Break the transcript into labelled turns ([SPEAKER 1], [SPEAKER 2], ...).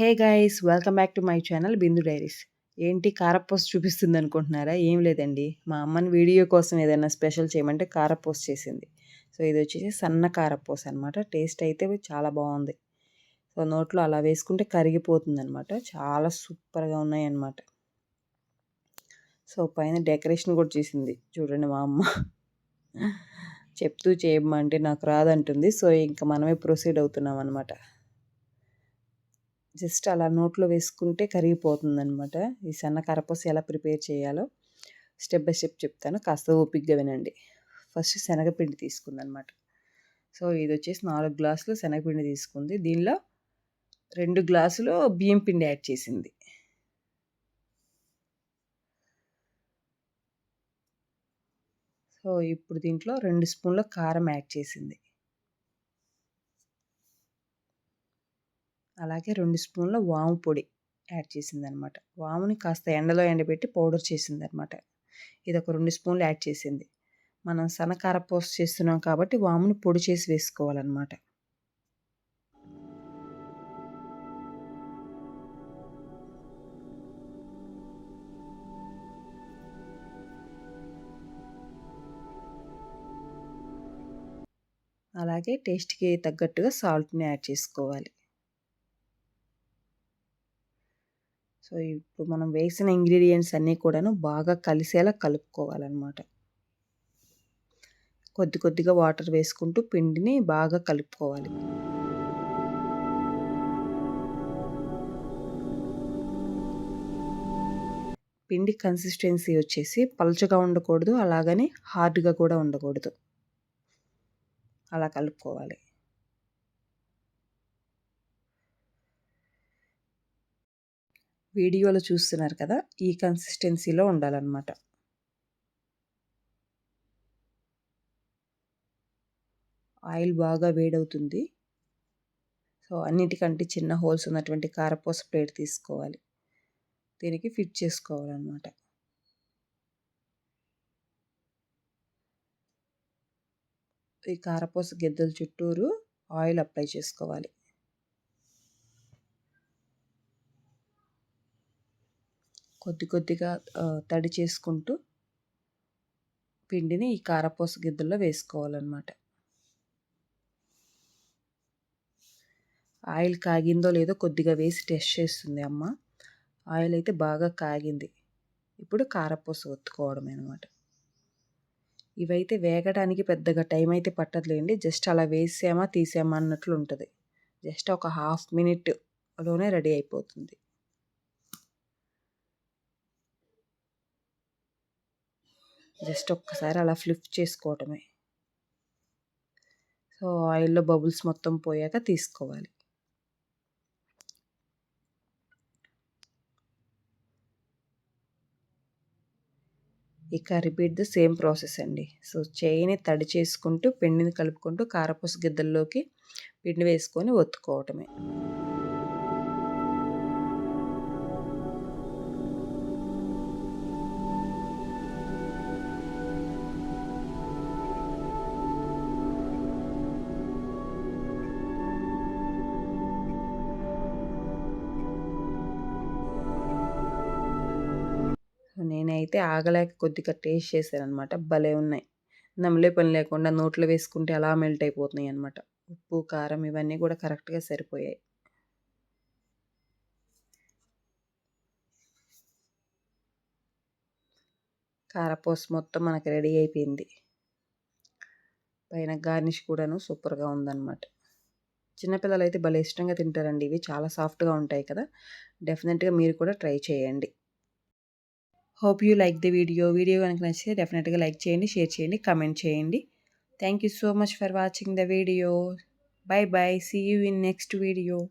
[SPEAKER 1] Hey guys welcome back to my channel Bindu diaries. ఏంటి కారపూస చూపిస్తుంది అనుకుంటున్నారా? ఏం లేదండి, మా అమ్మని వీడియో కోసం ఏదైనా స్పెషల్ చేయమంటే కారపూస చేసింది. సో ఇది వచ్చేసి సన్న కారపూస అనమాట. టేస్ట్ అయితే చాలా బాగుంది. సో నోట్లో అలా వేసుకుంటే కరిగిపోతుంది అనమాట. చాలా సూపర్గా ఉన్నాయి అనమాట. సో పైన డెకరేషన్ కూడా చేసింది చూడండి మా అమ్మ. చెప్తూ చేయమంటే నాకు రాదంటుంది. సో ఇంకా మనమే ప్రొసీడ్ అవుతున్నాం అనమాట. జస్ట్ అలా నోట్లో వేసుకుంటే కరిగిపోతుందనమాట. ఈ సన్న కారపూస ఎలా ప్రిపేర్ చేయాలో స్టెప్ బై స్టెప్ చెప్తాను, కాస్త ఓపికగా వినండి. ఫస్ట్ శనగపిండి తీసుకుందనమాట. సో ఇది వచ్చేసి 4 గ్లాసులు శనగపిండి తీసుకుంది. దీనిలో 2 గ్లాసులు బియ్యం పిండి యాడ్ చేసింది. సో ఇప్పుడు దీంట్లో 2 స్పూన్ల కారం యాడ్ చేసింది. అలాగే 2 స్పూన్ల వాము పొడి యాడ్ చేసిందనమాట. వాముని కాస్త ఎండలో ఎండబెట్టి పౌడర్ చేసిందనమాట. ఇది ఒక 2 స్పూన్లు యాడ్ చేసింది. మనం సన్నకారపూస చేస్తున్నాం కాబట్టి వాముని పొడి చేసి వేసుకోవాలన్నమాట. అలాగే టేస్ట్కి తగ్గట్టుగా సాల్ట్ని యాడ్ చేసుకోవాలి. సో ఇప్పుడు మనం వేసిన ఇంగ్రీడియంట్స్ అన్నీ కూడాను బాగా కలిసేలా కలుపుకోవాలన్నమాట. కొద్ది కొద్దిగా వాటర్ వేసుకుంటూ పిండిని బాగా కలుపుకోవాలి. పిండి కన్సిస్టెన్సీ వచ్చేసి పలుచగా ఉండకూడదు, అలాగని హార్డ్గా కూడా ఉండకూడదు. అలా కలుపుకోవాలి. వీడియోలో చూస్తున్నారు కదా, ఈ కన్సిస్టెన్సీలో ఉండాలన్నమాట. ఆయిల్ బాగా వేడవుతుంది. సో అన్నిటికంటే చిన్న హోల్స్ ఉన్నటువంటి కారపూస ప్లేట్ తీసుకోవాలి. దీనికి ఫిట్ చేసుకోవాలన్నమాట. ఈ కారపూస గిద్దల చుట్టూరు ఆయిల్ అప్లై చేసుకోవాలి. కొద్ది కొద్దిగా తడి చేసుకుంటూ పిండిని ఈ కారపూస గిద్దల్లో వేసుకోవాలన్నమాట. ఆయిల్ కాగిందో లేదో కొద్దిగా వేసి టెస్ట్ చేస్తుంది అమ్మ. ఆయిల్ అయితే బాగా కాగింది. ఇప్పుడు కారపూస ఒత్తుకోవడమే అనమాట. ఇవైతే వేగడానికి పెద్దగా టైం అయితే పట్టదులేండి. జస్ట్ అలా వేసామా తీసామా అన్నట్లు ఉంటుంది. జస్ట్ ఒక హాఫ్ మినిట్లోనే రెడీ అయిపోతుంది. జస్ట్ ఒక్కసారి అలా ఫ్లిప్ చేసుకోవటమే. సో ఆయిల్లో బబుల్స్ మొత్తం పోయాక తీసుకోవాలి. ఇక రిపీట్ ద సేమ్ ప్రాసెస్ అండి. సో చేయిని తడి చేసుకుంటూ పిండిని కలుపుకుంటూ కారపూస గిద్దల్లోకి పిండి వేసుకొని ఒత్తుకోవటమే. నేనైతే ఆగలేక కొద్దిగా టేస్ట్ చేశానమాట. భలే ఉన్నాయి. నమిలే పని లేకుండా నోట్లో వేసుకుంటే అలా మెల్ట్ అయిపోతున్నాయి అనమాట. ఉప్పు కారం ఇవన్నీ కూడా కరెక్ట్గా సరిపోయాయి. కారపూస మొత్తం మనకి రెడీ అయిపోయింది. పైన గార్నిష్ కూడాను సూపర్గా ఉందన్నమాట. చిన్నపిల్లలు అయితే భలే ఇష్టంగా తింటారండి. ఇవి చాలా సాఫ్ట్గా ఉంటాయి కదా. డెఫినెట్గా మీరు కూడా ట్రై చేయండి. Hope you like the video. Video కనుక నచ్చితే డెఫినెట్గా లైక్ చేయండి, షేర్ చేయండి, కమెంట్ చేయండి. Thank you so much for watching the video. Bye bye. See you in next video.